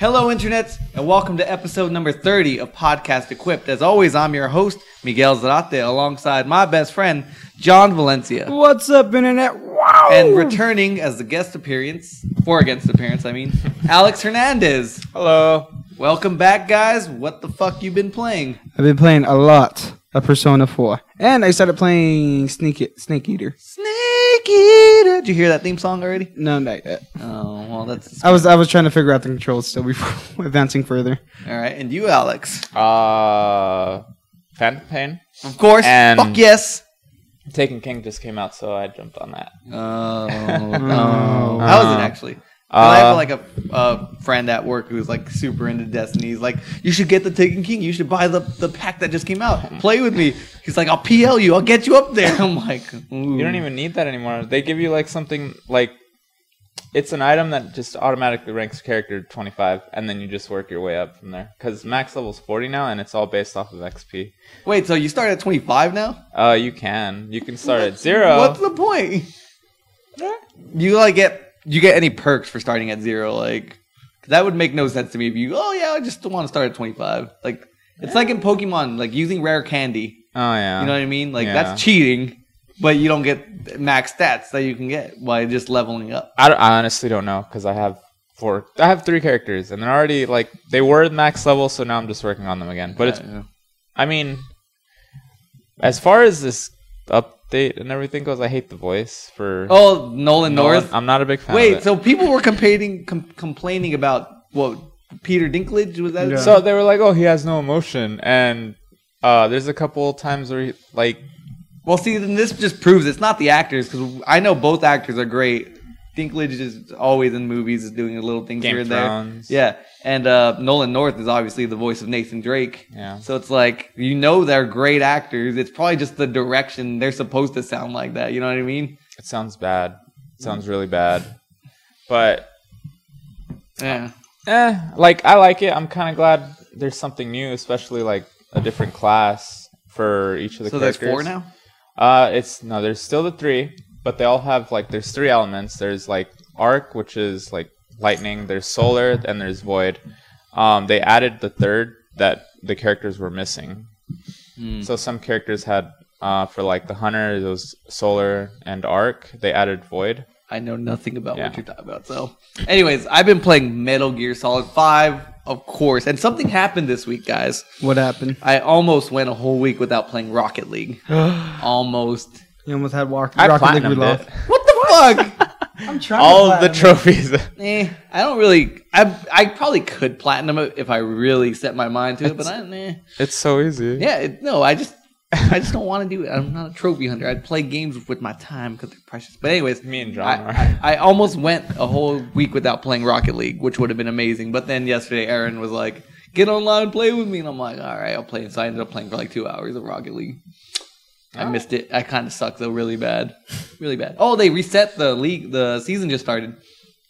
Hello, internets, and welcome to episode number 30 of Podcast Equipped. As always, I'm your host, Miguel Zarate, alongside my best friend, John Valencia. What's up, internet? Wow! And returning as a guest appearance, Alex Hernandez. Hello. Welcome back, guys. What the fuck you been playing? I've been playing a lot of Persona 4. And I started playing Snake Eater. Snake Eater. Did you hear that theme song already? No, not yet. Oh, well, that's... I was trying to figure out the controls still before advancing further. All right, and you, Alex? Phantom Pain. Of course. And fuck yes. Taken King just came out, so I jumped on that. Oh, no. How was it, actually? I have like a friend at work who's like super into Destiny. He's like, you should get the Taken King. You should buy the pack that just came out. Play with me. He's like, I'll PL you. I'll get you up there. I'm like, ooh. You don't even need that anymore. They give you like something like, it's an item that just automatically ranks character 25, and then you just work your way up from there. Because max level's 40 now, and it's all based off of XP. Wait, so you start at 25 now? You can start at 0. What's the point? You like you get any perks for starting at 0? Like, that would make no sense to me if you, I just want to start at 25. Like, it's like in Pokemon, like using rare candy. Oh, yeah. You know what I mean? Like, Yeah. that's cheating, but you don't get max stats that you can get by just leveling up. I honestly don't know, because I have 3 characters, and they're already, like, they were max level, so now I'm just working on them again. But I mean, as far as this update and everything goes, I hate the voice for... Oh, Nolan North? I'm not a big fan of Wait, it. so people were complaining about, what, Peter Dinklage? Was that? Yeah. So they were like, oh, he has no emotion, and there's a couple times where he, like... Well, see, then this just proves it's not the actors, because I know both actors are great. Dinklage is always in movies, is doing little things Game here of and there. Thrones. Yeah, and Nolan North is obviously the voice of Nathan Drake. Yeah. So it's like, they're great actors. It's probably just the direction they're supposed to sound like that. You know what I mean? It sounds bad. It sounds really bad. But, Yeah. like, I like it. I'm kind of glad there's something new, especially, like, a different class for each of the characters. So there's 4 now? There's still the 3, but they all have, like, there's 3 elements. There's, like, Arc, which is, like, lightning. There's Solar, and there's Void. They added the 3rd that the characters were missing. So some characters had, for, like, the Hunter, it was Solar and Arc. They added Void. I know nothing about what you're talking about. So, anyways, I've been playing Metal Gear Solid 5, of course. And something happened this week, guys. What happened? I almost went a whole week without playing Rocket League. Almost. You almost had I Rocket League platinumed reload. it. What the fuck? I'm trying All of the trophies. I don't really... I probably could platinum it if I really set my mind to it, but It's so easy. Yeah, I just don't want to do it. I'm not a trophy hunter. I'd play games with my time because they're precious. But anyways, Me and John are. I almost went a whole week without playing Rocket League, which would have been amazing. But then yesterday, Aaron was like, get online and play with me. And I'm like, all right, I'll play. So I ended up playing for like 2 hours of Rocket League. I missed it. I kind of suck, though, really bad. Really bad. Oh, they reset the league. The season just started.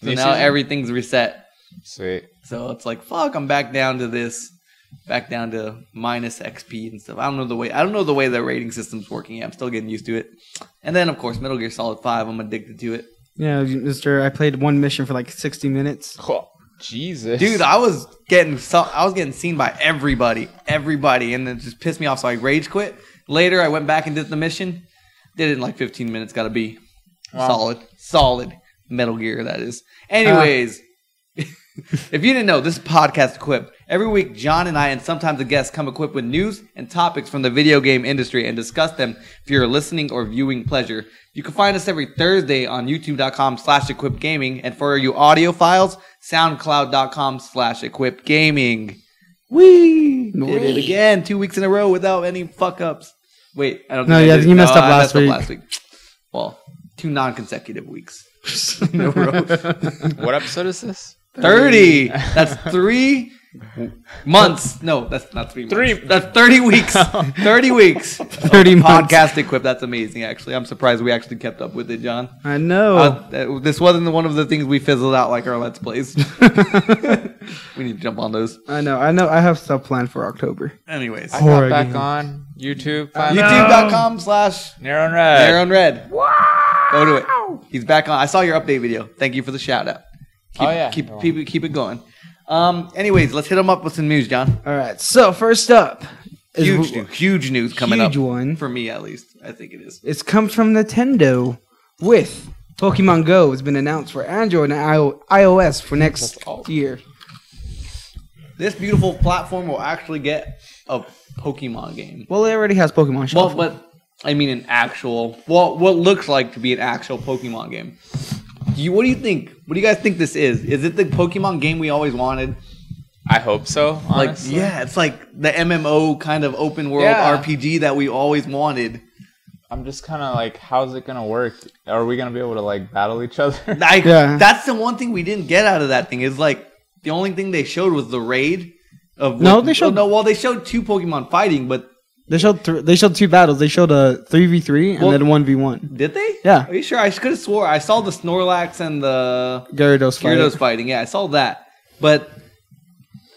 So New now season? everything's reset. Sweet. So it's like, fuck, I'm back down to this. Back down to minus XP and stuff. I don't know the way the rating system's working yet. I'm still getting used to it. And then, of course, Metal Gear Solid 5. I'm addicted to it. Yeah, mister, I played one mission for like 60 minutes. Oh, Jesus. Dude, I was getting seen by everybody, and it just pissed me off. So I rage quit. Later, I went back and did the mission. Did it in like 15 minutes. Got to be solid Metal Gear. That is. Anyways. If you didn't know, this is Podcast Equipped. Every week, John and I and sometimes a guest come equipped with news and topics from the video game industry and discuss them for your listening or viewing pleasure. You can find us every Thursday on youtube.com/equippedgaming, and for you audio files, soundcloud.com/equippedgaming. Whee! Did it again, 2 weeks in a row without any fuck-ups. Wait, I don't think No, I yeah, did. you messed up I last messed week. Well, 2 non-consecutive weeks in a row. What episode is this? 30. That's 3 months. No, that's not 3 months. That's 30 weeks. 30 weeks. 30 months. Podcast Equipped. That's amazing, actually. I'm surprised we actually kept up with it, John. I know. This wasn't one of the things we fizzled out like our Let's Plays. We need to jump on those. I know. I have stuff planned for October. Anyways. I got back on YouTube. YouTube.com/Narrow Narrow and Red. and Red. Wow. Go to it. He's back on. I saw your update video. Thank you for the shout out. Keep it going. Anyways, let's hit them up with some news, John. All right. So first up, Huge news coming up. Huge one. For me, at least. I think it is. It's comes from Nintendo with Pokemon Go has been announced for Android and iOS for next year. This beautiful platform will actually get a Pokemon game. Well, it already has Pokemon Shuffle. Well, but I mean an actual, what looks like to be an actual Pokemon game. What do you think? What do you guys think this is? Is it the Pokemon game we always wanted? I hope so, honestly. Like, yeah, it's like the MMO kind of open world RPG that we always wanted. I'm just kind of like, how's it gonna work? Are we gonna be able to like battle each other? That's the one thing we didn't get out of that thing. Is like the only thing they showed was the raid. They showed 2 Pokemon fighting, but they showed two battles. They showed a 3v3 and then 1v1. Did they? Yeah. Are you sure? I could have swore I saw the Snorlax and the Gyarados fighting. Yeah, I saw that, but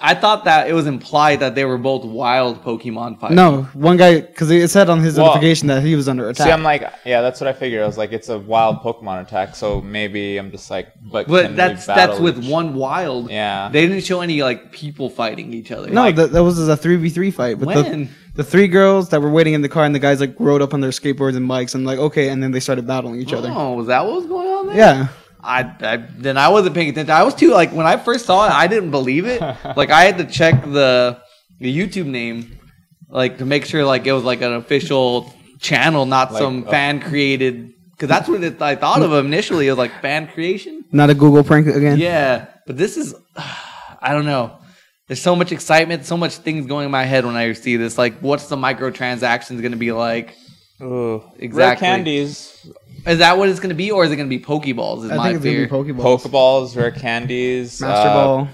I thought that it was implied that they were both wild Pokemon fighting. No, one guy, because it said on his notification that he was under attack. See, I'm like, yeah, that's what I figured. I was like, it's a wild Pokemon attack, so maybe I'm just like, but that's with one wild. Yeah. They didn't show any like people fighting each other. No, like, that was a 3v3 fight. With when? The 3 girls that were waiting in the car, and the guys like rode up on their skateboards and bikes, and like, okay, and then they started battling each other. Oh, was that what was going on there? Yeah. Then I wasn't paying attention. I was too like when I first saw it, I didn't believe it. Like I had to check the YouTube name, like to make sure like it was like an official channel, not like some fan created. Because that's what I thought of initially. It was like fan creation, not a Google prank again. Yeah, but this is, I don't know. There's so much excitement, so much things going in my head when I see this. Like, what's the microtransactions going to be like? Oh, exactly. Rare candies. Is that what it's going to be, or is it going to be Pokeballs? I think it's going to be Pokeballs. Pokeballs, rare candies. Master Ball.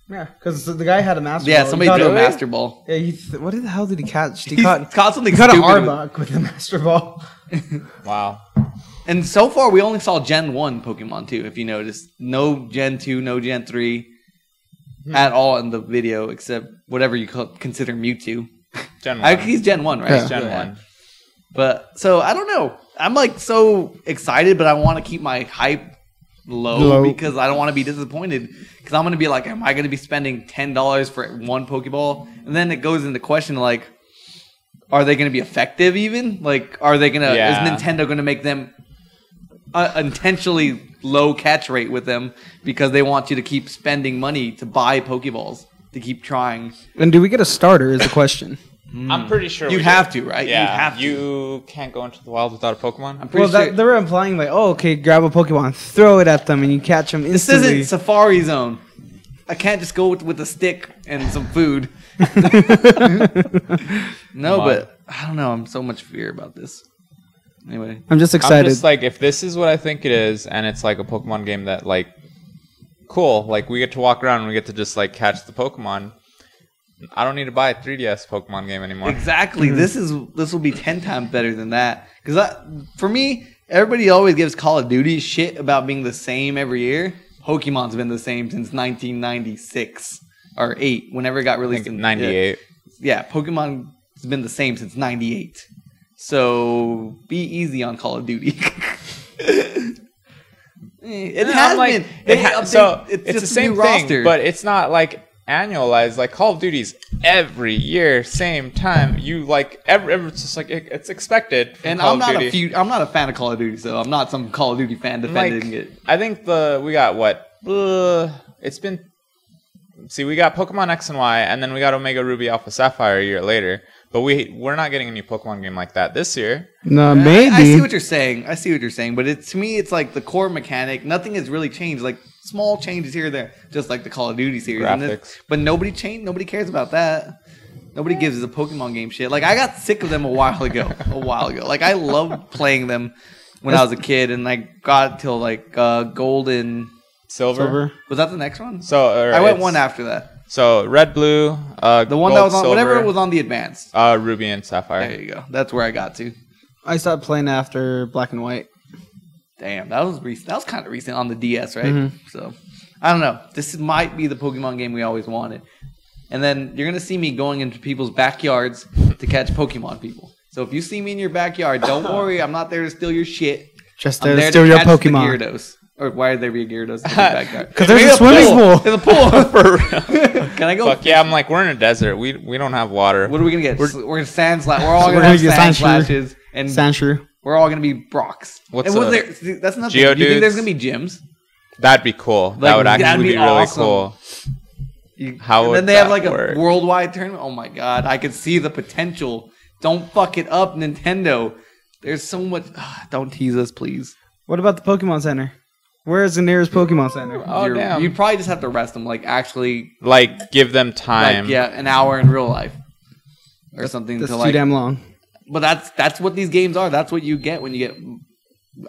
Yeah, because the guy had a Master Ball. Yeah, somebody threw a Master Ball. Yeah, what the hell did he catch? He caught something stupid. He caught an Arbok with a Master Ball. Wow. And so far, we only saw Gen 1 Pokemon, too, if you noticed. No Gen 2, no Gen 3 at all in the video, except whatever you consider Mewtwo. Gen 1. He's Gen 1, right? Yeah. Gen 1. But, so, I don't know. I'm, like, so excited, but I want to keep my hype low because I don't want to be disappointed. Because I'm going to be like, am I going to be spending $10 for one Pokeball? And then it goes into question, like, are they going to be effective even? Like, are they going to... Is Nintendo going to make them intentionally low catch rate with them because they want you to keep spending money to buy Pokeballs, to keep trying? And do we get a starter is the question. I'm pretty sure you have to, right? Yeah, you have to. You can't go into the wild without a Pokemon. I'm pretty sure. They were implying like, oh, okay, grab a Pokemon, throw it at them, and you catch them instantly. This isn't Safari Zone. I can't just go with a stick and some food. No, but I don't know. I'm so much fear about this. Anyway, I'm just excited. I'm just like, if this is what I think it is, and it's like a Pokemon game that like, cool, like we get to walk around and we get to just like catch the Pokemon. I don't need to buy a 3DS Pokemon game anymore. Exactly. This will be 10 times better than that. Because for me, everybody always gives Call of Duty shit about being the same every year. Pokemon's been the same since 1996 or 8, whenever it got released in 98. Yeah, Pokemon's been the same since 98. So be easy on Call of Duty. It has been. It's the same thing, but it's not like annualized. Like Call of Duty's every year, same time. You like it's just like it's expected. And Call I'm of not Duty. I'm not a fan of Call of Duty, so I'm not some Call of Duty fan defending it. I think we got what? It's been. See, we got Pokemon X and Y, and then we got Omega Ruby Alpha Sapphire a year later. But we're not getting a new Pokemon game like that this year. No, maybe. I see what you're saying. But to me, it's like the core mechanic. Nothing has really changed. Like small changes here or there, just like the Call of Duty series. Graphics. But nobody cares about that. Nobody gives us a Pokemon game shit. Like I got sick of them a while ago. Like I loved playing them when I was a kid, and I got till like Gold and Silver. Was that the next one? So I went one after that. So Red, Blue, the one Gold, that was on Silver, whatever was on the advanced. Ruby and Sapphire. There you go. That's where I got to. I stopped playing after Black and White. Damn, that was recent. That was kind of recent on the DS, right? Mm-hmm. So I don't know. This might be the Pokemon game we always wanted. And then you're gonna see me going into people's backyards to catch Pokemon people. So if you see me in your backyard, don't worry. I'm not there to steal your shit. Just there to steal your Pokemon. The Gyarados. Or why are they re-Gyarados? Because there's a swimming pool. There's a pool. For real. Can I go? Fuck yeah, I'm like, we're in a desert. We don't have water. What are we gonna get? We're sand slash. We're all gonna have sand slashes and Sandshrew. we're all gonna be Brocks. What's and a- there? That's nothing. Geodudes? Do you think there's gonna be gyms? That'd be cool. Like, That would that'd actually be be really awesome. cool. How and would then they have that like work? a worldwide tournament. Oh my god, I could see the potential. Don't fuck it up, Nintendo. There's so much. Don't tease us, please. What about the Pokemon Center? Where is the nearest Pokemon Center? Oh, damn. You'd probably just have to rest them, like actually, Like, give them time. like yeah, an hour in real life or something. That's to too like, damn long. but that's what these games are. That's what you get when you get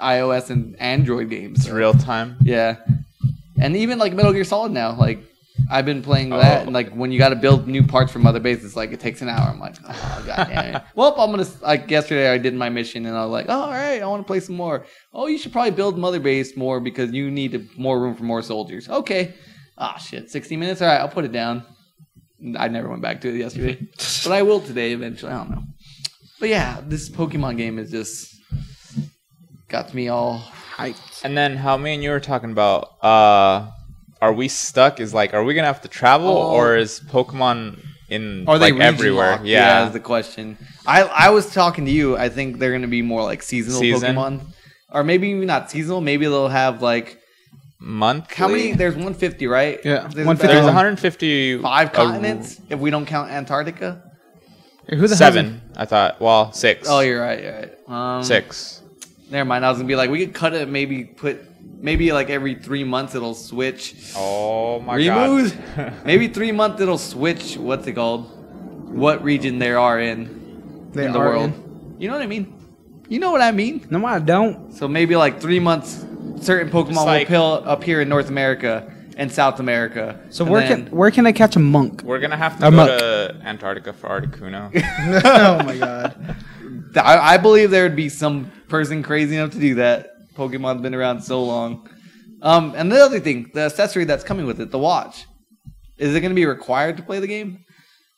iOS and Android games. It's real time. Yeah, and even like Metal Gear Solid now, like I've been playing that, and like when you got to build new parts from other bases, like it takes an hour. I'm like, oh god damn it. Well, I'm gonna like yesterday I did my mission, and I was like, oh, all right, I want to play some more. Oh, you should probably build Mother Base more because you need more room for more soldiers. Okay. Ah shit, 60 minutes. All right, I'll put it down. I never went back to it yesterday, but I will today eventually. I don't know. But yeah, this Pokemon game is just got me all hyped. And then how me and you were talking about, are we stuck? Is like, are we gonna have to travel, or is Pokemon in Are they like everywhere? locked? Yeah. Is the question. I was talking to you. I think they're gonna be more like seasonal Pokemon, or maybe not seasonal. Maybe they'll have like Monthly. how many? There's 150, right? Yeah, There's 150. There's about 150. 5 continents if we don't count Antarctica. Hey, who the hell's 7. I thought. Well, 6. Oh, you're right. You're right. 6. Never mind. I was gonna be like, we could cut it. Maybe like every 3 months it'll switch. Oh my Removes? god. Maybe 3 months it'll switch. What's it called? What region they are in They in the are world? in. You know what I mean? You know what I mean? No, I don't. So maybe like 3 months, certain Pokemon like- will appear in North America and South America. So And where can I catch a monk? We're gonna have to A go monk. to Antarctica for Articuno. Oh my god. I believe there would be some person crazy enough to do that. Pokemon's been around so long. And the other thing, the accessory that's coming with it, the watch. Is it going to be required to play the game?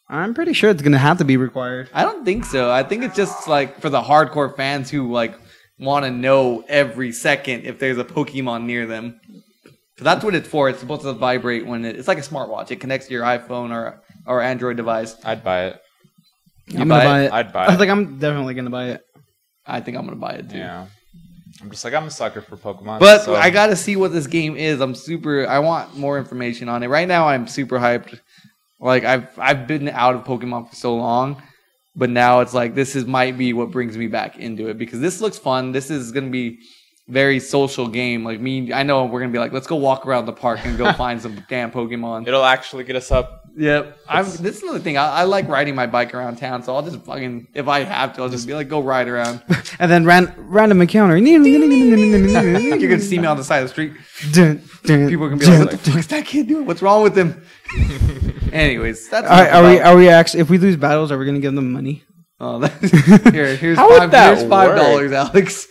I'm pretty sure it's gonna have to be required. I don't think so. I think it's just like for the hardcore fans who like want to know every second if there's a Pokemon near them. So that's what it's for. It's supposed to vibrate when it's like a smartwatch. It connects to your iPhone or Android device. I'd buy it. I'm gonna buy it. I'd buy I was it. like, I'm definitely gonna buy it. I think I'm gonna buy it too. Yeah. I'm just like, I'm a sucker for Pokemon. But so- I gotta see what this game is. I want more information on it. Right now I'm super hyped. Like I've been out of Pokemon for so long, but now it's like might be what brings me back into it because this looks fun. This is gonna be very social game. Like I know we're gonna be like, let's go walk around the park and go find some damn Pokemon. It'll actually get us up. Yep. This is another thing. I like riding my bike around town, so I'll just fucking if I have to, I'll just be like, go ride around. And then random encounter. You're gonna see me on the side of the street. People are gonna be like, what the fuck is that kid doing? What's wrong with him? Anyways, that's Are we actually? If we lose battles, are we gonna give them money? Oh, here's How would $5, that here's work? $5, Alex.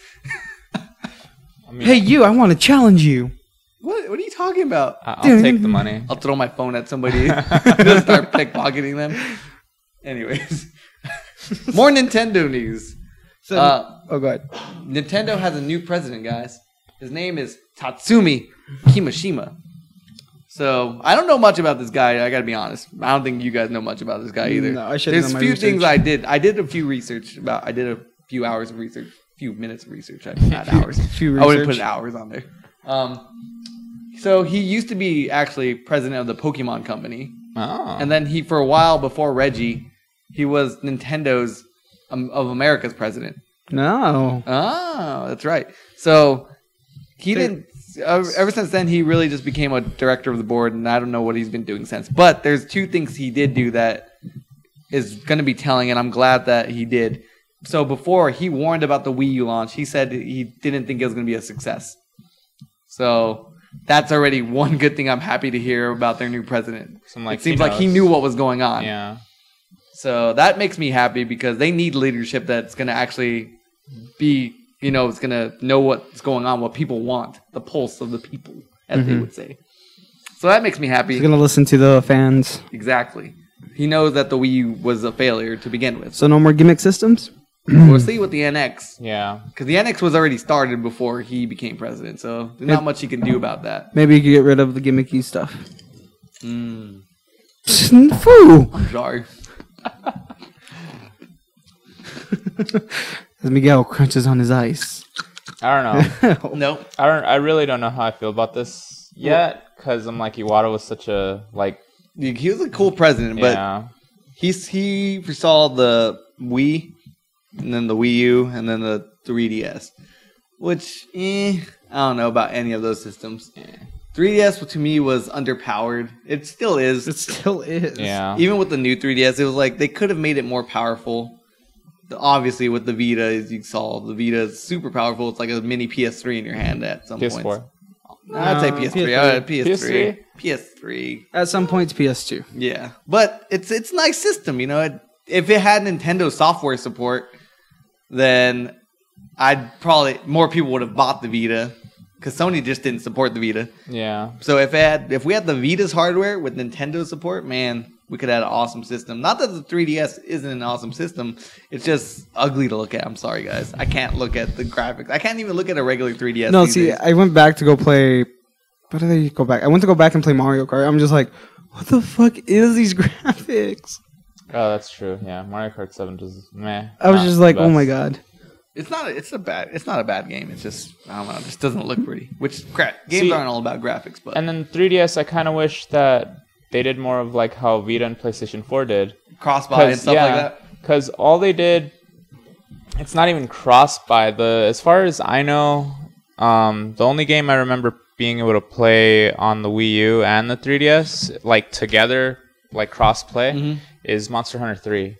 I mean, Hey, you! I want to challenge you. What are you talking about? I'll take the money. I'll throw my phone at somebody and start pickpocketing them. Anyways, more Nintendo news. So, oh, go ahead. Nintendo has a new president, guys. His name is Tatsumi Kimishima. So I don't know much about this guy. I gotta be honest. I don't think you guys know much about this guy either. No, I should have There's done a my few things research. I did. I did a few research about. I did a few hours of research, few minutes of research. Not hours. Few I wouldn't research. put hours on there. So he used to be actually president of the Pokemon Company, Oh. and then for a while before Reggie, he was Nintendo's of America's president. No. Oh, that's right. So he didn't. Ever since then, he really just became a director of the board, and I don't know what he's been doing since. But there's two things he did do that is going to be telling, and I'm glad that he did. So before he warned about the Wii U launch, he said he didn't think it was going to be a success. So that's already one good thing I'm happy to hear about their new president. It seems like he knew what was going on. Yeah. So that makes me happy because they need leadership that's going to actually be, it's going to know what's going on, what people want, the pulse of the people, as they would say. So that makes me happy. He's gonna listen to the fans. Exactly. He knows that the Wii U was a failure to begin with. So no more gimmick systems. We'll see with the NX. Yeah. Because the NX was already started before he became president, so there's not much he can do about that. Maybe you could get rid of the gimmicky stuff. Foo! I'm sorry. As Miguel crunches on his ice. I don't know. Nope. I really don't know how I feel about this yet, because I'm like, Iwata was such a, like... He was a cool president, but he foresaw the Wii, and then the Wii U, and then the 3DS. Which, I don't know about any of those systems. 3DS to me was underpowered. It still is. It still is. Yeah. Even with the new 3DS, it was like they could have made it more powerful. Obviously, with the Vita, as you saw, the Vita is super powerful. It's like a mini PS3 in your hand at some PS4. points. I'd say PS3. PS3. PS3. At some points, PS2. Yeah, but it's a nice system. You know, if it had Nintendo software support, then more people would have bought the Vita. Because Sony just didn't support the Vita. Yeah. So if we had the Vita's hardware with Nintendo support, man, we could have an awesome system. Not that the 3DS isn't an awesome system. It's just ugly to look at. I'm sorry, guys. I can't look at the graphics. I can't even look at a regular 3DS. No, see, I went back to go play... What did I go back? I went to go back and play Mario Kart. I'm just like, what the fuck is these graphics? Oh, that's true. Yeah, Mario Kart 7 just meh. I was just like, oh my god. It's not a bad game. It's just, I don't know, it just doesn't look pretty. Which games aren't all about graphics, but and then 3DS, I kind of wish that they did more of like how Vita and PlayStation 4 did. Cross-buy and stuff like that. Because all they did, it's not even cross-buy. As far as I know, the only game I remember being able to play on the Wii U and the 3DS like together, like cross-play, is Monster Hunter 3.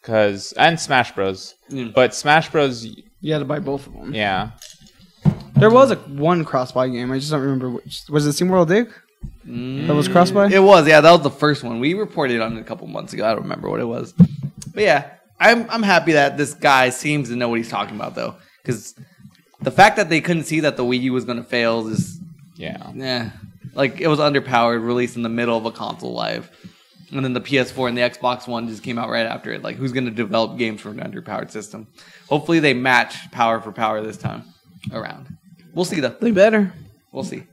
And Smash Bros. But Smash Bros. You had to buy both of them. Yeah. There was one cross-buy game. I just don't remember which. Was it SeaWorld Dig? That was cross-buy? It was, yeah. That was the first one. We reported on it a couple months ago. I don't remember what it was. But yeah, I'm happy that this guy seems to know what he's talking about, though. Because the fact that they couldn't see that the Wii U was going to fail is... Yeah. Like, it was underpowered, released in the middle of a console live. And then the PS4 and the Xbox One just came out right after it. Like, who's going to develop games for an underpowered system? Hopefully they match power for power this time around. We'll see, though. They better. We'll see.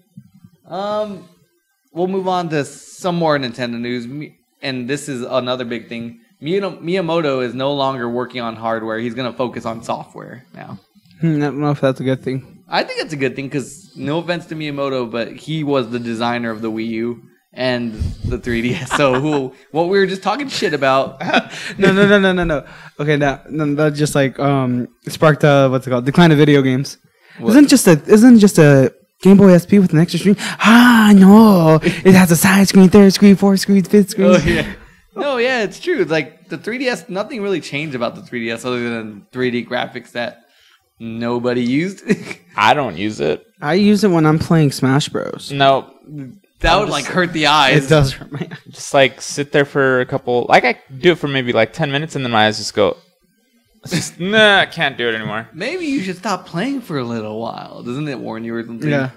We'll move on to some more Nintendo news. And this is another big thing. Miyamoto is no longer working on hardware. He's going to focus on software now. I don't know if that's a good thing. I think it's a good thing because, no offense to Miyamoto, but he was the designer of the Wii U and the 3DS. So what we were just talking shit about. No. Okay, now that just like sparked what's it called? Decline of video games. What? Isn't just a Game Boy SP with an extra screen? No, it has a side screen, third screen, fourth screen, fifth screen. Oh yeah. No, yeah, it's true. Like the 3DS, nothing really changed about the 3DS other than 3D graphics that nobody used. I don't use it. I use it when I'm playing Smash Bros. No. That would like hurt the eyes. It does hurt my eyes. Just like sit there for a couple, like I do it for maybe like 10 minutes and then my eyes just go, nah, I can't do it anymore. Maybe you should stop playing for a little while. Doesn't it warn you or something? Yeah.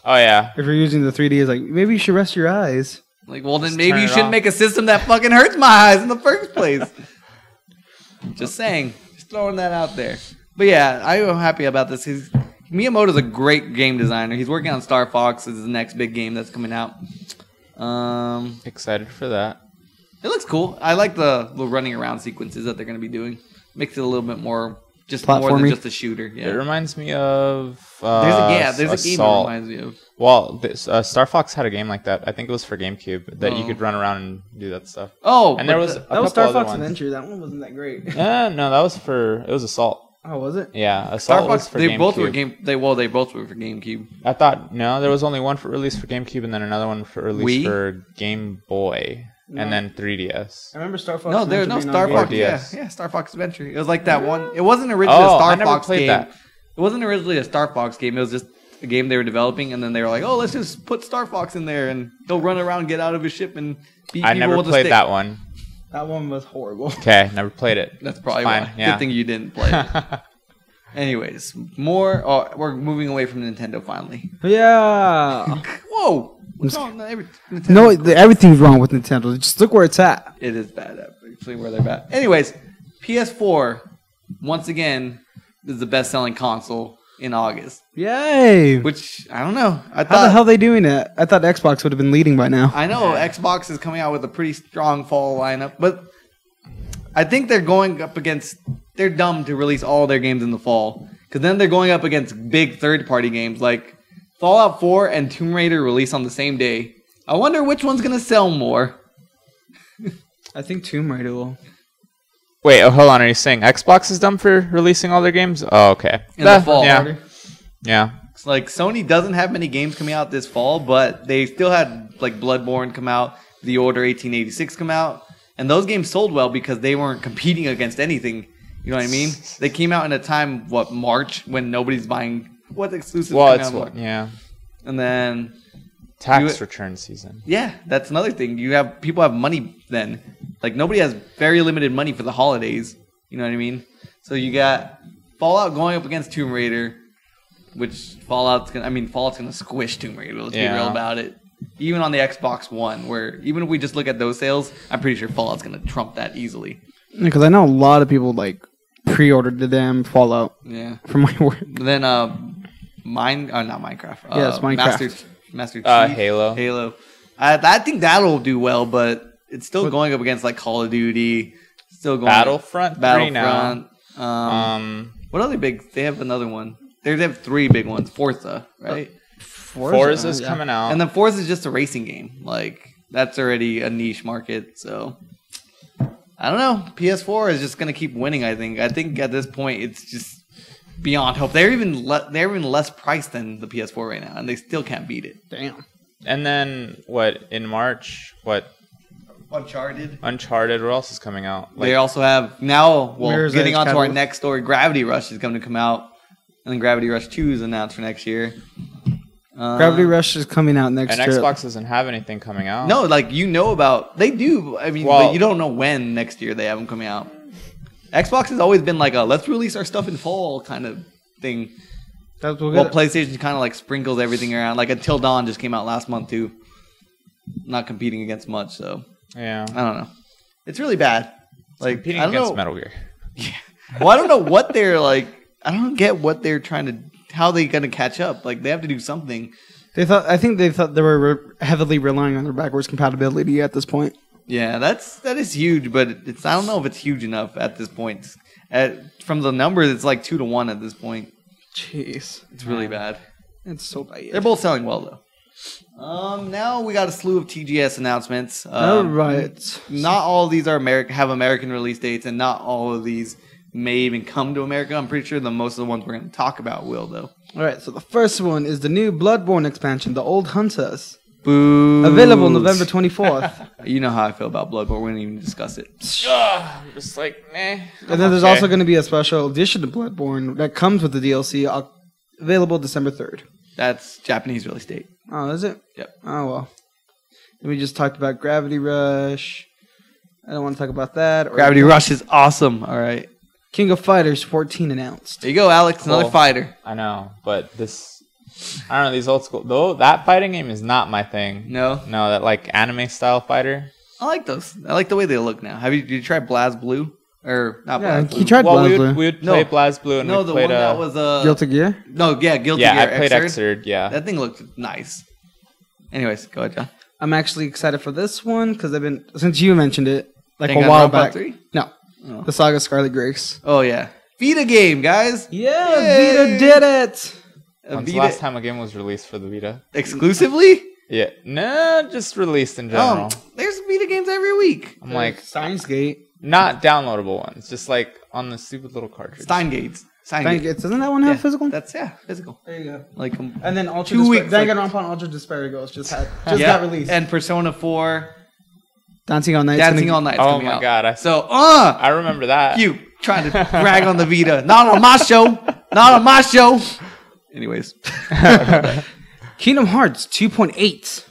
Oh yeah. If you're using the 3D, it's like, maybe you should rest your eyes. Like, well then Just maybe turn you it shouldn't off. make a system that fucking hurts my eyes in the first place. Just saying. Just throwing that out there. But yeah, I am happy about this. Miyamoto's a great game designer. He's working on Star Fox as the next big game that's coming out. Excited for that. It looks cool. I like the little running around sequences that they're going to be doing. Makes it a little bit more, just more than Platformy? just a shooter. Yeah. It reminds me of There's a game that Assault. reminds me of. Well, Star Fox had a game like that. I think it was for GameCube that you could run around and do that stuff. Oh, And there but was the- a That was couple Star other Fox ones. Adventure. That one wasn't that great. No, it was Assault. Oh, was it? Yeah, Assault Star was Fox. for They GameCube. both were they both were for GameCube. I thought no, there was only one for release for GameCube and then another one for release Wii? for Game Boy and then 3DS. I remember Star Fox. No, there's no Adventure being Star on Fox. Game. DS. Yeah, Star Fox Adventure. It was like that one. It wasn't originally a Oh, Star I never Fox played game. that. It wasn't originally a Star Fox game. It was just a game they were developing, and then they were like, "Oh, let's just put Star Fox in there, and he'll run around, get out of his ship, and beat I people never with a played stick." that one. That one was horrible. Okay, never played it. That's probably Fine, why. yeah. Good thing you didn't play it. Anyways, more. Oh, we're moving away from Nintendo finally. Yeah. Whoa! No, everything's wrong with Nintendo. Just look where it's at. It is bad, actually, where they're bad. Anyways, PS4 once again, is the best-selling console in August. Yay! Which, I don't know. How the hell are they doing it? I thought Xbox would have been leading by now. I know Xbox is coming out with a pretty strong fall lineup, but I think they're going up against... They're dumb to release all their games in the fall. Because then they're going up against big third-party games like Fallout 4 and Tomb Raider release on the same day. I wonder which one's going to sell more. I think Tomb Raider will. Wait, hold on. Are you saying Xbox is dumb for releasing all their games? Oh, okay. In the fall. Yeah. It's like Sony doesn't have many games coming out this fall, but they still had like Bloodborne come out, The Order 1886 come out, and those games sold well because they weren't competing against anything. You know what I mean? They came out in a time, March, when nobody's buying what exclusives. Well, it's what, yeah. And then tax return season. Yeah, that's another thing. People have money then. Like nobody has very limited money for the holidays. You know what I mean? So you got Fallout going up against Tomb Raider, which Fallout's gonna squish Tomb Raider. Let's be real about it. Even on the Xbox One, where even if we just look at those sales, I'm pretty sure Fallout's gonna trump that easily. Because I know a lot of people like pre-ordered the damn Fallout. Yeah. From my work. Then not Minecraft. Yes, Minecraft. Master Chief. Halo. I think that'll do well, but it's still going up against like Call of Duty. Still going Battlefront 3 now. What other big? They have another one. They have 3 big ones. Forza, right? Forza's coming out, and then Forza is just a racing game. Like that's already a niche market. So I don't know. PS4 is just gonna keep winning. I think at this point it's just beyond hope. They're even less priced than the PS4 right now, and they still can't beat it. Damn. And then in March? Uncharted. What else is coming out? They also have now. Well, Mirror's getting Edge on to our Catalyst. next story, Gravity Rush is going to come out, and then Gravity Rush 2 is announced for next year. Gravity Rush is coming out next year. And Xbox doesn't have anything coming out. No, like they do. I mean, but you don't know when next year they have them coming out. Xbox has always been like a let's release our stuff in fall kind of thing. PlayStation kind of like sprinkles everything around. Like Until Dawn just came out last month too. Not competing against much, so yeah, I don't know. It's really bad. Like competing against Metal Gear. Yeah. Well, I don't know what they're like. I don't get what they're trying to. How they gonna catch up? Like they have to do something. I think they thought they were heavily relying on their backwards compatibility at this point. Yeah, that is huge, but I don't know if it's huge enough at this point. From the numbers, it's like 2-1 at this point. Jeez, it's really bad. It's so bad. They're both selling well though. Now we got a slew of TGS announcements. All right. Not all of these have American release dates, and not all of these may even come to America. I'm pretty sure most of the ones we're going to talk about will though. All right. So the first one is the new Bloodborne expansion, The Old Hunters. Boo. Available November 24th. You know how I feel about Bloodborne. We didn't even discuss it. I'm just like, meh. And then there's also going to be a special edition of Bloodborne that comes with the DLC, available December 3rd. That's Japanese release date. Oh, is it? Yep. Oh, well. And we just talked about Gravity Rush. I don't want to talk about that. Gravity Rush is awesome. All right. King of Fighters 14 announced. There you go, Alex. Another fighter. I know, but I don't know, these old school... Though, that fighting game is not my thing. No? No, that like anime-style fighter. I like those. I like the way they look now. Did you try BlazBlue? Or not BlazBlue? He tried BlazBlue. We would play BlazBlue and no, we the played one that was... Guilty Gear? No, yeah, Guilty Gear. Yeah, I played Xrd, yeah. That thing looked nice. Anyways, go ahead, John. I'm actually excited for this one because since you mentioned it, like a Danganronpa while back. 3? No. Oh. The Saga Scarlet Grace. Oh, yeah. Vita game, guys. Yeah, Yay. Vita did it. When's the last time a game was released for the Vita? Exclusively? Yeah. Nah, just released in general. There's Vita games every week. I'm like... Steins Gate. Not downloadable ones. Just like on the stupid little cartridge. Steins Gates. Doesn't that one have physical? That's physical. There you go. Like and then Ultra 2 weeks. Danganronpa and Ultra Disparagos just got released. And Persona 4. Dancing All Night. Oh my god! I remember that. You trying to brag on the Vita? Not on my show. Not on my show. Anyways, Kingdom Hearts 2.8.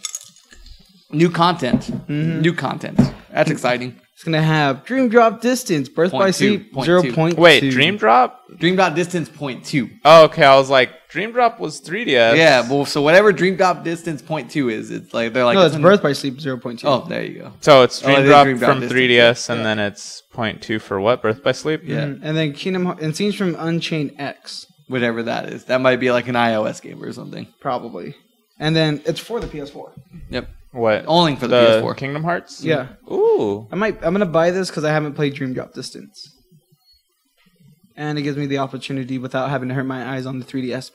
New content. Mm-hmm. New content. That's exciting. It's gonna have Dream Drop Distance, Birth by Sleep 0.2. Wait, Dream Drop? Dream Drop Distance 0.2. Oh, okay. I was like, Dream Drop was 3DS. Yeah, well, so whatever Dream Drop Distance 0.2 is, it's like they're like No, it's Birth by Sleep 0.2. Oh, there you go. So it's Oh, it Dream is Drop Dream Drop from Distance, 3DS, yeah. and then it's 0.2 for what? Birth by Sleep? Yeah. And then and Scenes from Unchained X, Whatever that is. That might be like an iOS game or something. probably. And then it's for the PS4. Yep. What? Only for the PS4. Kingdom Hearts? Yeah. Ooh. I'm gonna buy this because I haven't played Dream Drop Distance. And it gives me the opportunity without having to hurt my eyes on the 3DS.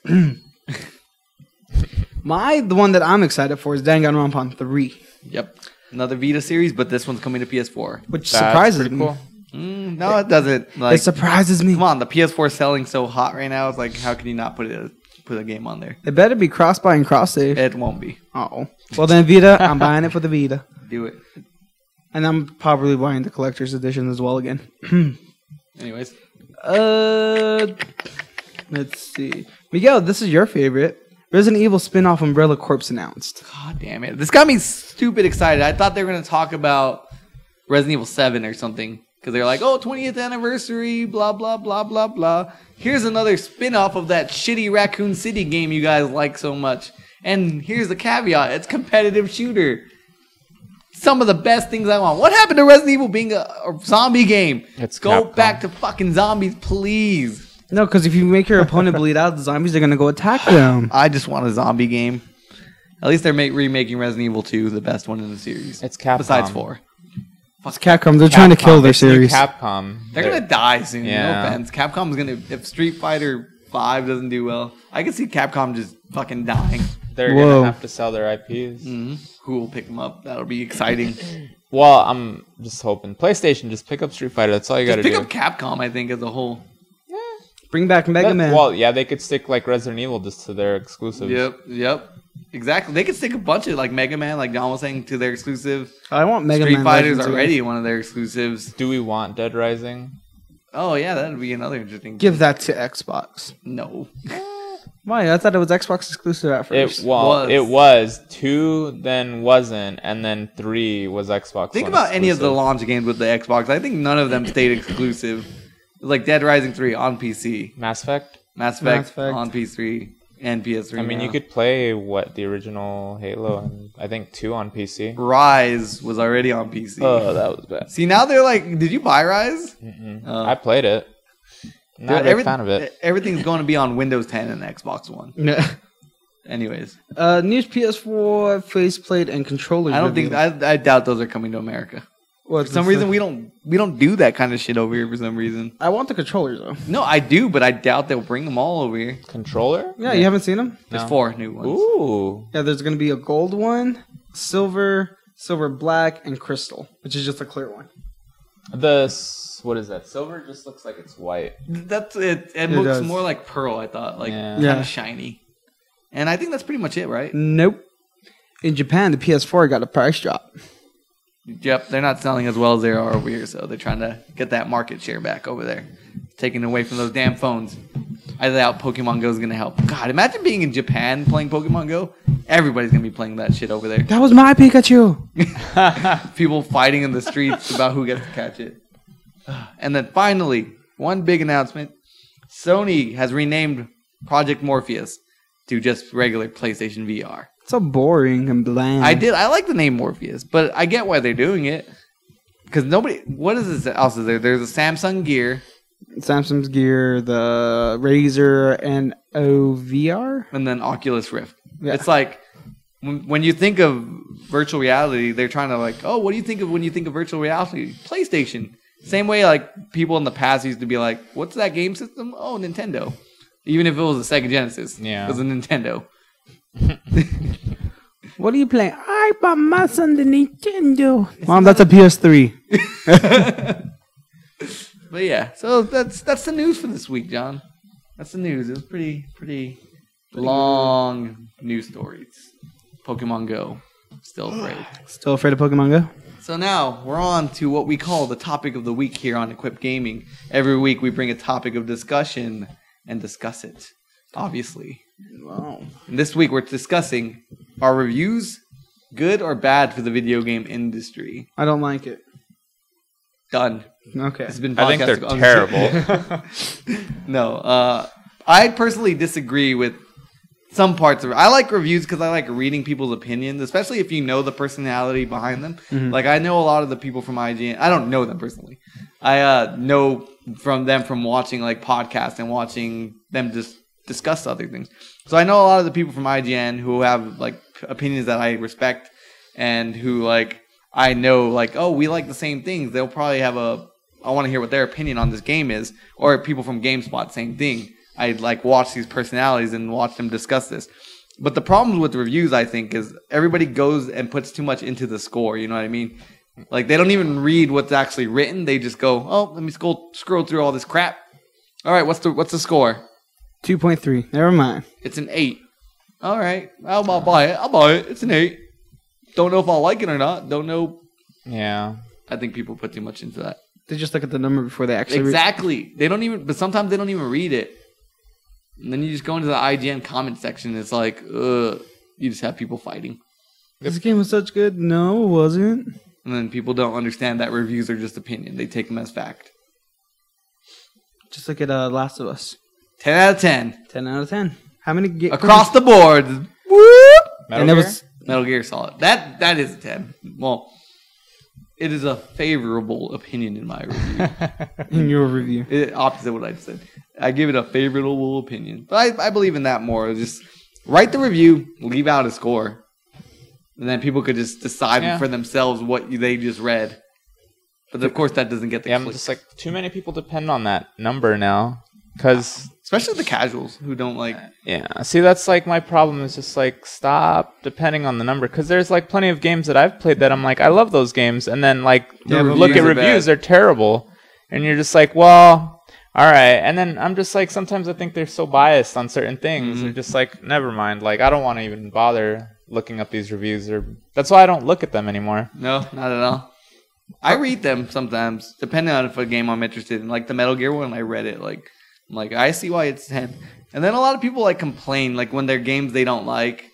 The one that I'm excited for is Danganronpa 3. Yep. Another Vita series, but this one's coming to PS4. Which That's surprises pretty me. cool. No, it doesn't. Like, It surprises me. come on, the PS4 is selling so hot right now. It's like, how can you not put a game on there? It better be cross-buy and cross-save. It won't be. Oh. Well then Vita, I'm buying it for the Vita. Do it. And I'm probably buying the collector's edition as well again. Anyways. Let's see. Miguel, this is your favorite. Resident Evil spin-off Umbrella Corps announced. God damn it. This got me stupid excited. I thought they were going to talk about Resident Evil 7 or something. Because they're like, oh, 20th anniversary, blah, blah, blah, blah, blah. Here's another spin-off of that shitty Raccoon City game you guys like so much. And here's the caveat. It's competitive shooter. Some of the best things I want. What happened to Resident Evil being a zombie game? It's Go Capcom. back to fucking zombies, please. No, because if you make your opponent bleed out, the zombies are going to go attack them. I just want a zombie game. At least they're remaking Resident Evil 2, the best one in the series. It's Capcom. Besides 4. It's Capcom. They're trying to kill their It's new series. Capcom. They're going to die soon, no Yeah. offense. Capcom's going to... If Street Fighter 5 doesn't do well, I can see Capcom just fucking dying. They're Whoa. going to have to sell their IPs. Who will pick them up? That'll be exciting. Well, I'm just hoping. PlayStation, just pick up Street Fighter. That's all you got Just to pick do. up Capcom, I think, as a whole. Bring back Mega Man. Well, yeah, they could stick like Resident Evil just to their exclusives. Yep. Exactly. They could stick a bunch of, like, Mega Man, like John was saying, to their exclusive. I want Mega Street Man. Fighter's Legends already one of their exclusives. Do we want Dead Rising? Oh, yeah, that'd be another interesting... Give that to Xbox. No. Why? I thought it was Xbox exclusive at first. It was 2, then wasn't, and then 3 was Xbox. Think One about any of the exclusive. launch games with the Xbox. I think none of them stayed exclusive. Like Dead Rising 3 on PC. Mass Effect. Mass Effect, Mass Effect. on PS3 and PS3. I mean, now. you could play the original Halo, and I think 2 on PC. Rise was already on PC. Oh, that was bad. See, now they're like, did you buy Rise? I played it. Not a big fan of it. Everything's going to be on Windows 10 and Xbox One. Yeah. Anyways, New PS4 faceplate and controller. I don't think I doubt those are coming to America. For For some reason, we don't do that kind of shit over here. For some reason, I want the controllers though. no, I do, but I doubt they'll bring them all over here. Controller? Yeah, you haven't seen them? There's No. 4 new ones. Ooh. Yeah, there's gonna be a gold one, silver black, and crystal, which is just a clear one. What is that? Silver just looks like it's white. That's it. It It looks does. more like pearl. I thought, like Yeah. kind Yeah. of shiny. And I think that's pretty much it, right? Nope. In Japan, the PS4 got a price drop. Yep, they're not selling as well as they are over here, so they're trying to get that market share back over there, taking away from those damn phones. I doubt Pokemon Go is gonna help. God, imagine being in Japan playing Pokemon Go. Everybody's gonna be playing that shit over there. That was my Pikachu. People fighting in the streets about who gets to catch it. And then finally, one big announcement: Sony has renamed Project Morpheus to just regular PlayStation VR. So boring and bland. I like the name Morpheus, but I get why they're doing it. Because what is this else is there? There's a Samsung Gear, Samsung's Gear, the Razer, and OVR. and then Oculus Rift. Yeah. It's like when you think of virtual reality, they're trying to like, oh, what do you think of when you think of virtual reality? PlayStation. Same way like people in the past used to be like, what's that game system? Oh, Nintendo. Even if it was a Sega Genesis, Yeah. it was a Nintendo. What are you playing? I bought my son the Nintendo. Mom, that's a PS3. But yeah, so that's the news for this week, John. That's the news. It was pretty long news stories. Pokemon Go, still afraid. Still afraid of Pokemon Go? So now we're on to what we call the topic of the week here on Equip Gaming. Every week we bring a topic of discussion and discuss it, obviously. Wow. And this week we're discussing, are reviews good or bad for the video game industry? I don't like it. Done. Okay. It's been I think they're terrible. No, I personally disagree with some parts of it. I like reviews because I like reading people's opinions, especially if you know the personality behind them. Mhm. Like I know a lot of the people from IGN. I don't know them personally. I know from watching like podcasts and watching them just discuss other things. So I know a lot of the people from IGN who have like opinions that I respect and who like I know like, oh, we like the same things. They'll probably have I want to hear what their opinion on this game is. Or people from GameSpot, same thing. I like watch these personalities and watch them discuss this. But the problem with reviews, I think, is everybody goes and puts too much into the score. You know what I mean? Like they don't even read what's actually written. They just go, "Oh, let me scroll through all this crap." All right, what's the score? 2.3. Never mind. It's an 8. All right, I'll buy it. I'll buy it. It's an 8. Don't know if I'll like it or not. Don't know. Yeah. I think people put too much into that. They just look at the number before they actually Exactly. They don't even. But sometimes they don't even read it. And then you just go into the IGN comment section. And it's like, you just have people fighting. This game was such good. No, it wasn't. And then people don't understand that reviews are just opinion. They take them as fact. Just look at Last of Us. 10 out of 10. 10 out of 10. How many Across the board. Whoop! Metal and Gear? it was Metal Gear Solid. That is a 10. Well, it is a favorable opinion in my review. in your review. Opposite what I said. I give it a favorable opinion. But I believe in that more. Just write the review, leave out a score. And then people could just decide for themselves what they just read. But of course, that doesn't get the I'm clicks. just like, too many people depend on that number now. Because, especially the casuals who don't like. yeah. See, that's like my problem is just like, stop depending on the number. Because there's like plenty of games that I've played that I'm like, I love those games. And then like, look at reviews, they're terrible. And you're just like, well, all right. And then I'm just like, sometimes I think they're so biased on certain things. Mm-hmm. They're just like, never mind. Like, I don't want to even bother looking up these reviews. That's why I don't look at them anymore. No, not at all. I read them sometimes, depending on if a game I'm interested in. Like the Metal Gear one, I read it. Like, I'm like, I see why it's 10. And then a lot of people like complain, like when their games they don't like,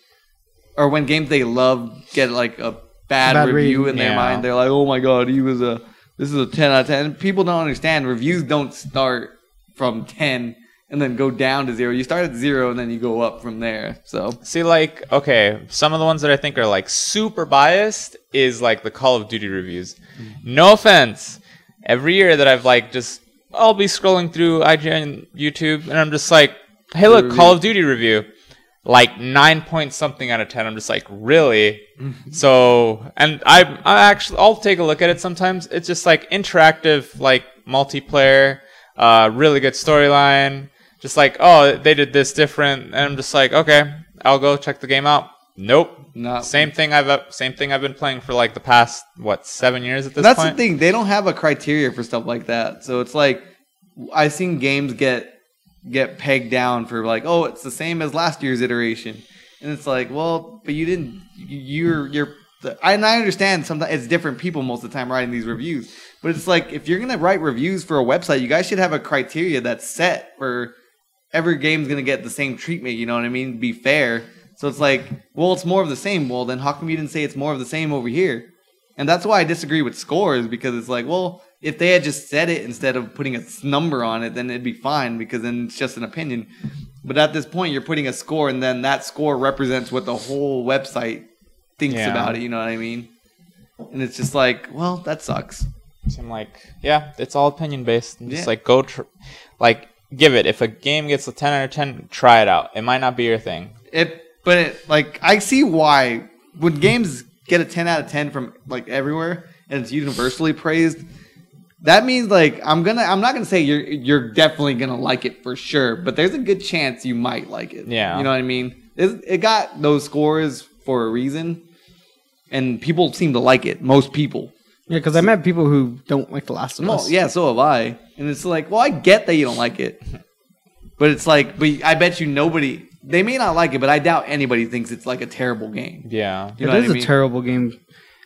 or when games they love get like a bad review rating. in their mind. They're like, oh my god, this is a 10 out of 10. People don't understand. Reviews don't start from 10 and then go down to 0. You start at 0 and then you go up from there. So see, like, okay, some of the ones that I think are like super biased is like the Call of Duty reviews. No offense. Every year that I've like I'll be scrolling through IGN YouTube and I'm just like, hey, look, Call of Duty review. Like 9 point something out of 10. I'm just like, really? So, and I'll take a look at it sometimes. It's just like interactive, like multiplayer, really good storyline. Just like, oh, they did this different. And I'm just like, okay, I'll go check the game out. Nope. no. Same thing I've been playing for like the past 7 years at this That's point. the thing. They don't have a criteria for stuff like that. So it's like I've seen games get pegged down for like, oh, it's the same as last year's iteration, and it's like, well, but you didn't. And I understand sometimes it's different people most of the time writing these reviews, but it's like if you're gonna write reviews for a website, you guys should have a criteria that's set for every game's gonna get the same treatment. You know what I mean? Be fair. So it's like, well, it's more of the same. Well, then how come you didn't say it's more of the same over here? And that's why I disagree with scores, because it's like, well, if they had just said it instead of putting a number on it, then it'd be fine, because then it's just an opinion. But at this point, you're putting a score, and then that score represents what the whole website thinks about it. You know what I mean? And it's just like, well, that sucks. So I'm like, yeah, it's all opinion based. And just like give it. If a game gets a 10 out of 10, try it out. It might not be your thing. I see why when games get a 10 out of 10 from like everywhere and it's universally praised, that means like I'm not gonna say you're definitely gonna like it for sure, but there's a good chance you might like it. Yeah, you know what I mean. It got those scores for a reason, and people seem to like it. Most people. Yeah, because I met people who don't like The Last of Us. Yeah, so have I. And it's like, well, I get that you don't like it, but it's like, but I bet you nobody. They may not like it, but I doubt anybody thinks it's like a terrible game. Yeah, you know it is a terrible game.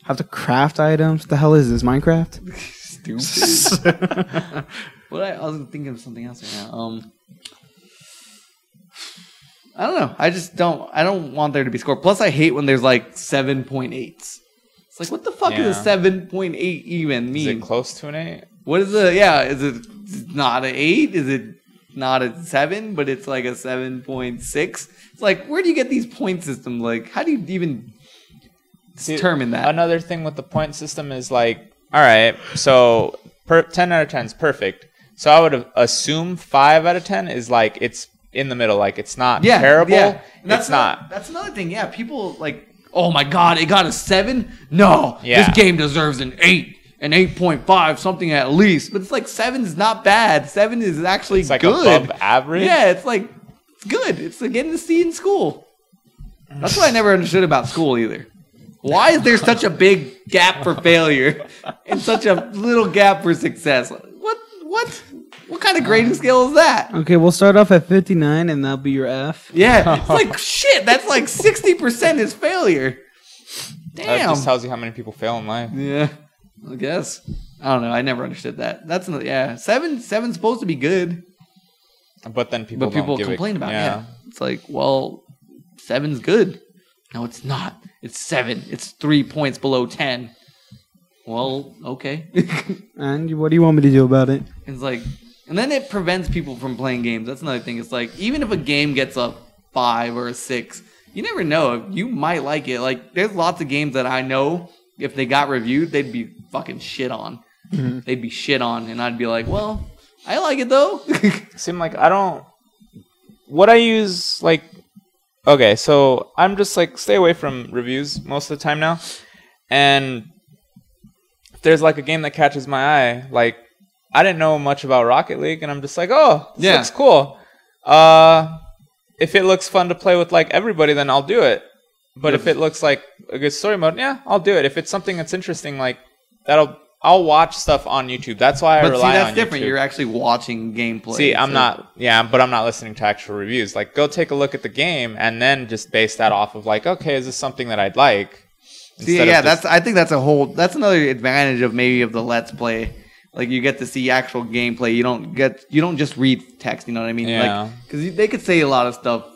Have to craft items. What the hell is this, Minecraft? Stupid. I was thinking of something else right now. I don't know. I don't want there to be score. Plus, I hate when there's like 7.8s. It's like, what the fuck does a 7.8 even mean? Is it close to an 8? What is the? Yeah, is it not an 8? Is it not a 7? But it's like a 7.6. It's like, where do you get these point systems? Like, how do you even determine that? Another thing with the point system is like, all right, so 10 out of 10 is perfect. So I would assume 5 out of 10 is like it's in the middle, like it's not terrible. Yeah. It's not. That's another thing. Yeah, people like, oh my god, it got a 7. No, this game deserves an 8. An 8.5, something at least. But it's like 7 is not bad. 7 is actually like good. Above average? Yeah, it's like it's good. It's like getting to see in school. That's what I never understood about school either. Why is there such a big gap for failure and such a little gap for success? What kind of grading scale is that? Okay, we'll start off at 59 and that'll be your F. Yeah, it's like shit. That's like 60% is failure. Damn. That just tells you how many people fail in life. Yeah, I guess. I don't know. I never understood that. That's not, yeah. 7's supposed to be good, but then people complain about it. Yeah, it's like, well, 7's good. No, it's not. It's 7. It's 3 points below 10. Well, okay. And what do you want me to do about it? It's like, and then it prevents people from playing games. That's another thing. It's like, even if a game gets a 5 or a 6, you never know. You might like it. Like, there's lots of games that I know if they got reviewed, they'd be fucking shit on. Mm-hmm. They'd be shit on, and I'd be like, well, I like it though. Seem like I don't. What I use, like, okay, so I'm just like stay away from reviews most of the time now, and if there's like a game that catches my eye, like I didn't know much about Rocket League, and I'm just like, oh, this looks cool. If it looks fun to play with like everybody, then I'll do it. But if it looks like a good story mode, yeah, I'll do it. If it's something that's interesting, like I'll watch stuff on YouTube. That's why I rely on YouTube. But see, that's different. You're actually watching gameplay. See, but I'm not listening to actual reviews. Like, go take a look at the game and then just base that off of like, okay, is this something that I'd like? See, yeah, I think that's another advantage of maybe of the Let's Play. Like, you get to see actual gameplay. You don't just read text. You know what I mean? Yeah. Like, because they could say a lot of stuff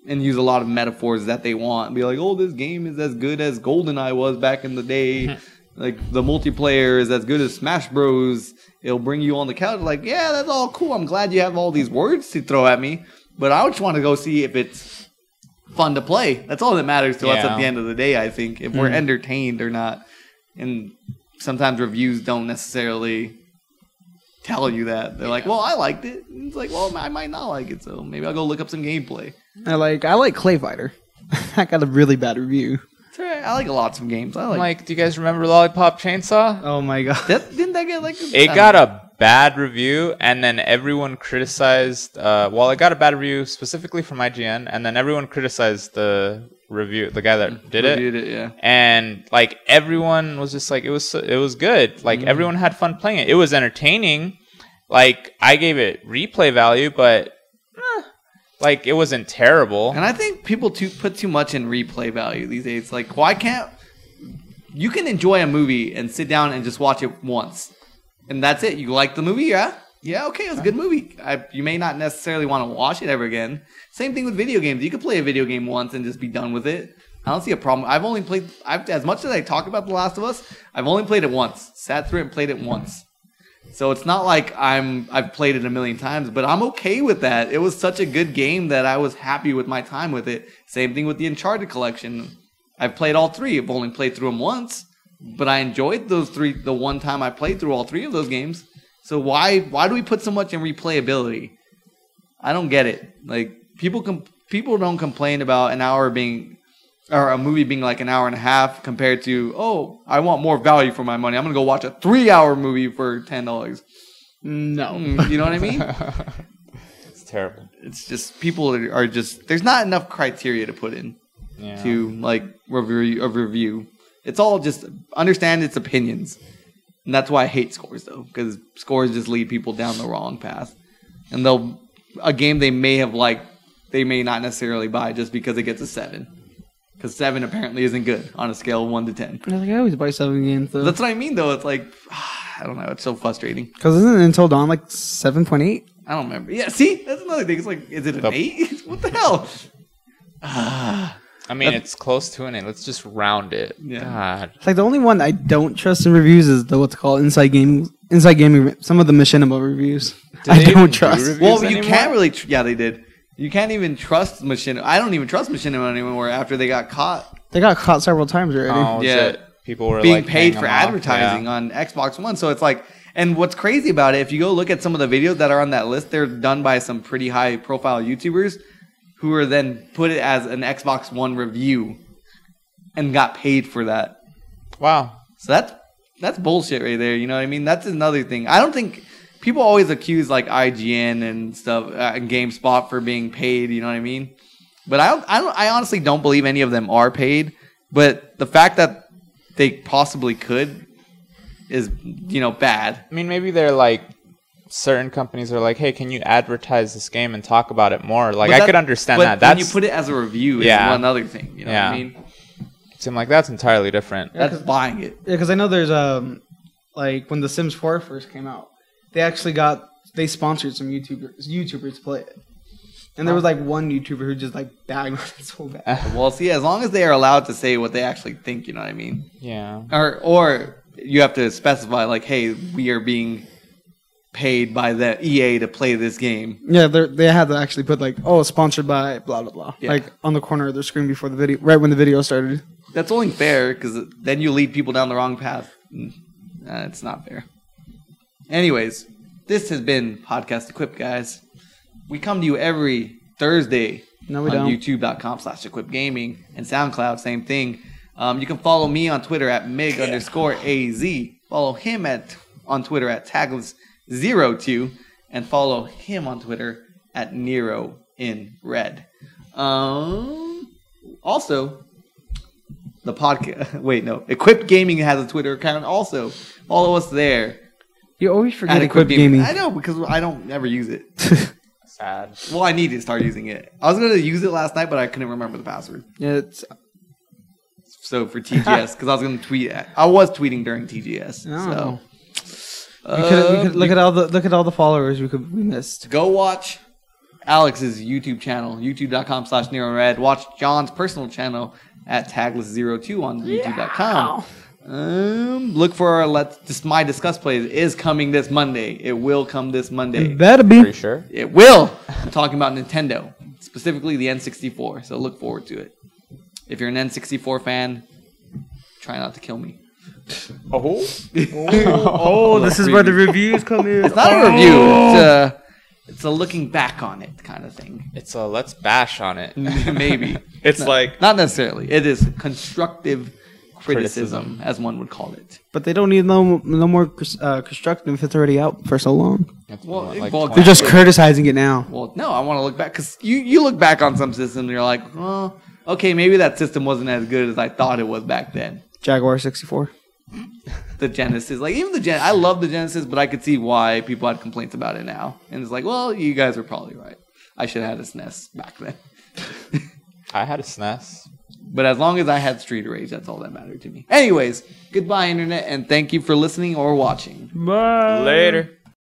and use a lot of metaphors that they want. And be like, oh, this game is as good as GoldenEye was back in the day. Like, the multiplayer is as good as Smash Bros. It'll bring you on the couch. Like, yeah, that's all cool. I'm glad you have all these words to throw at me. But I just want to go see if it's fun to play. That's all that matters to us at the end of the day, I think. If we're entertained or not. And sometimes reviews don't necessarily tell you that. They're like, well, I liked it. And it's like, well, I might not like it, so maybe I'll go look up some gameplay. I like Clay Fighter. I got a really bad review. It's all right. I like lots of games. Like, do you guys remember Lollipop Chainsaw? Oh my god. Didn't that get like it got a bad review, and then everyone criticized it got a bad review specifically from IGN, and then everyone criticized the guy that reviewed it, yeah. And like everyone was just like it was good. Like everyone had fun playing it. It was entertaining. Like I gave it replay value, but like it wasn't terrible. And I think people put too much in replay value these days. Like, why can't you can enjoy a movie and sit down and just watch it once, and that's it. You like the movie, yeah, okay, it was a good movie. You may not necessarily want to watch it ever again. Same thing with video games. You could play a video game once and just be done with it. I don't see a problem. As much as I talk about The Last of Us, I've only played it once. Sat through it and played it once. So it's not like I've played it a million times, but I'm okay with that. It was such a good game that I was happy with my time with it. Same thing with the Uncharted collection. I've played all 3. I've only played through them once, but I enjoyed those 3 the one time I played through all 3 of those games. So why do we put so much in replayability? I don't get it. Like, people don't complain about an hour being, or a movie being like an hour and a half compared to, oh, I want more value for my money. I'm going to go watch a 3-hour movie for $10. No. You know what I mean? It's terrible. It's just, people are just, there's not enough criteria to put in to, like, review. It's all just, understand its opinions. And that's why I hate scores, though, because scores just lead people down the wrong path. And a game they may have liked, they may not necessarily buy just because it gets a 7. Because 7 apparently isn't good on a scale of 1 to 10. I always buy 7 games, though. That's what I mean, though. It's like, I don't know. It's so frustrating. Because isn't Until Dawn like 7.8? I don't remember. Yeah, see? That's another thing. It's like, is it an 8? What the hell? I mean, it's close to an 8. Let's just round it. Yeah. God. Like, the only one I don't trust in reviews is what's called inside Inside Gaming, some of the Machinima reviews. Do I they even don't do trust. reviews Well, you anymore? can't really. Yeah, they did. You can't even trust Machinima. I don't even trust Machinima anymore after they got caught They got caught several times already. Oh, Yeah. yeah. People were being like paid paying for them off. advertising Yeah. on Xbox One. So it's like, and what's crazy about it, if you go look at some of the videos that are on that list, they're done by some pretty high profile YouTubers who are then put it as an Xbox One review and got paid for that. Wow. So that's bullshit right there. You know what I mean? That's another thing. I don't think people always accuse like IGN and stuff and GameSpot for being paid. You know what I mean? But I honestly don't believe any of them are paid. But the fact that they possibly could is, bad. I mean, maybe they're like certain companies are like, hey, can you advertise this game and talk about it more? Like, I could understand that. But when That's you put it as a review is Yeah. one other thing. You know what I mean? seem like that's entirely different. That's buying it. Yeah, because I know there's like when The Sims 4 first came out, they sponsored some YouTubers to play it, and there was like one YouTuber who just like bagged on it so bad. Well, see, as long as they are allowed to say what they actually think, you know what I mean? Yeah. Or you have to specify like, hey, we are being paid by the EA to play this game. Yeah, they had to actually put like, oh, sponsored by blah blah blah, Yeah. like on the corner of their screen before the video, right when the video started. That's only fair because then you lead people down the wrong path. It's not fair. Anyways, this has been Podcast Equip, guys. We come to you every Thursday No, we on don't. youtube.com/equipgaming and SoundCloud, same thing. You can follow me on Twitter at mig_AZ. Follow him on Twitter at tagless02 and follow him on Twitter at Nero in Red. Also, the podcast. Wait, no. Equip Gaming has a Twitter account. Also, follow us there. You always forget At Equip Gaming. I know because I don't ever use it. Sad. Well, I need to start using it. I was going to use it last night, but I couldn't remember the password. Yeah, it's So for TGS, because I was going to tweet. I was tweeting during TGS. No. So we could look at all the followers we missed. go watch Alex's YouTube channel, youtube.com/NeroRed. Watch John's personal channel at tagless02 on youtube.com. Look for our My Discuss Plays is coming this Monday. It will come this Monday. It better be. Pretty sure. It will. I'm talking about Nintendo, specifically the N64. So look forward to it. If you're an N64 fan, try not to kill me. Oh. Oh, this is where the reviews come in. It's not a review. It's a looking back on it kind of thing. It's a let's bash on it. Maybe. It's No, like not necessarily. It is constructive criticism, as one would call it. But they don't need no more constructive if it's already out for so long. Well, like well, They're just criticizing it now. Well, no, I want to look back because you look back on some systems and you're like, well, okay, maybe that system wasn't as good as I thought it was back then. Jaguar 64. The Genesis, like even I love the Genesis, but I could see why people had complaints about it now. And it's like, well, you guys are probably right. I should have had a SNES back then. I had a SNES. But as long as I had Street Rage, that's all that mattered to me. Anyways, goodbye, Internet, and thank you for listening or watching. Bye. Later.